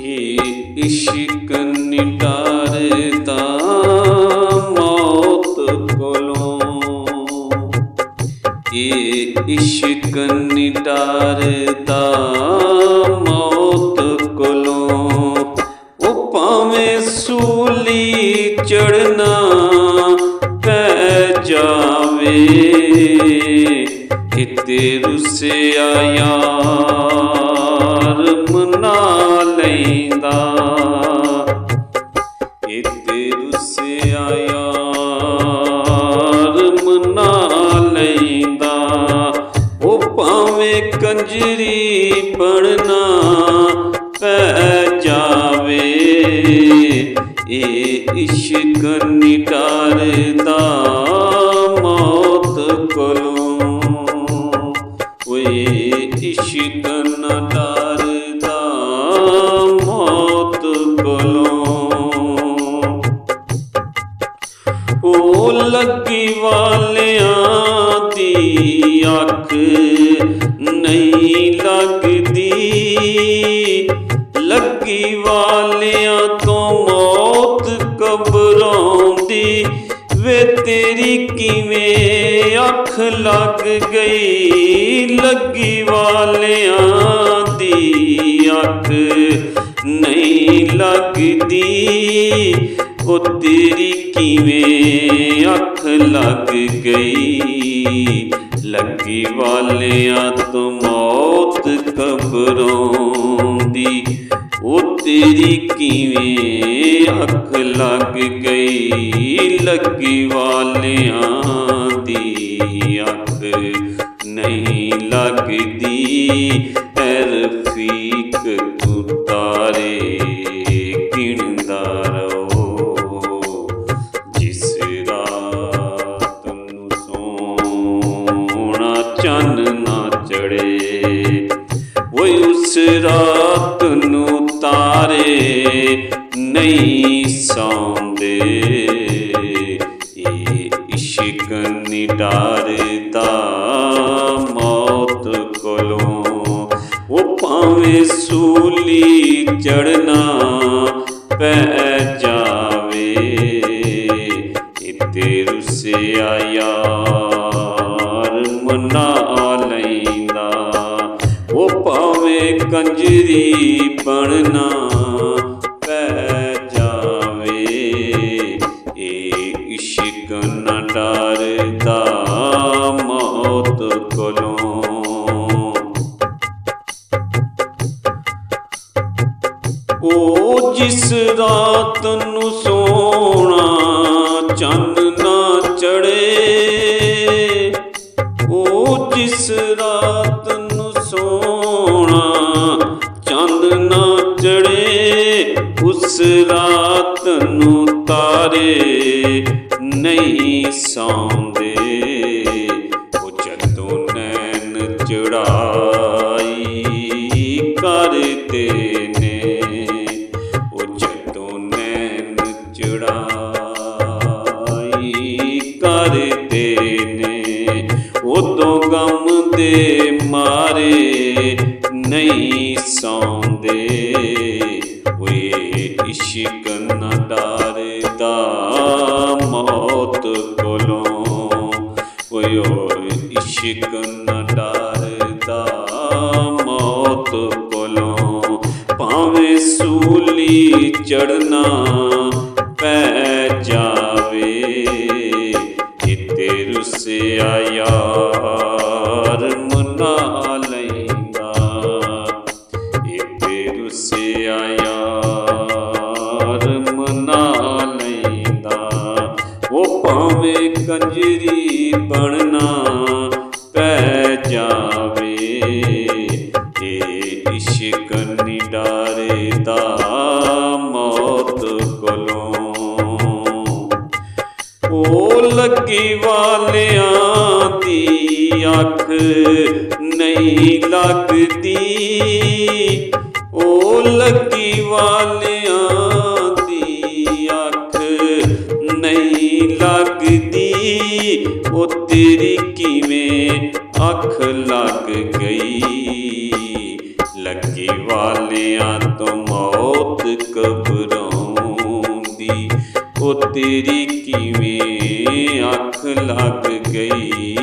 इश्क निटारता मौत कोलों, इश्क निटारता मौत कोलों। ओ भावें सूली चढ़ना पै जावे, तेरू से यार मना लैंदा, तेरू से यार मना लैंदा। ओ भावें कंजरी बनना पै जावे, इश्क निटारदा मौत कोलों। इश्क न डरदा मौत कोलों। ओ लगी वालियां दी अख नहीं लगदी, लगी वालियां तो मौत घबराउंदी। वे तेरी किवें अख लग गई, लगी वालियां दी अख नहीं लगदी। ओ तेरी किवें अख लग गई, लगी वालियां तो मौत घबराउंदी। ओ तेरी किवें अख लग गई, लगी वालियां दी अख नहीं लगदी। ऐ रफीक तू तारे गिणदा रहो, जिस रात नूं सोहना चन्न ना चढ़े, वो उस रात नूं तारे नहीं सौंदे। इश्क निटारदा मौत कोलों। वो भावें सूली चढ़ना पै जावे, तेरू से यार मना लैंदा। वो भावें कंजरी बनना पै जावे, इश्क न डरदा मौत कोलों। ओ जिस रात नूं सोहना चन्न ना चढ़े, ओ जिस रात नूं सोहना चंद ना चढ़े, उस रात नूं तारे नहीं सौंदे। ओ जदों नैन चढ़ाई करते ने, ओ जदों नैन चढ़ाई करते ने, उदों गम दे मारे नहीं सौंदे। इश्क न डरदा मौत कोलों, इश्क न डरदा मौत कोलों। भावें सूली चढ़ना पै जावे, तेरू से यार मना लैंदा, तेरू से यार मना लैंदा। वो भावें कंजरी बनना पै जावे, इश्क निटारदा मौत कोलों। ओ लगी वालियां दी अख नहीं लगदी, ओ लगी वालियां दी अख नहीं लगदी। ओ तेरी किवें अख लग गई, लगी वालियां तो मौत ਉਹ ਤੇਰੀ ਕਿਵੇਂ ਅੱਖ ਲੱਗ ਗਈ।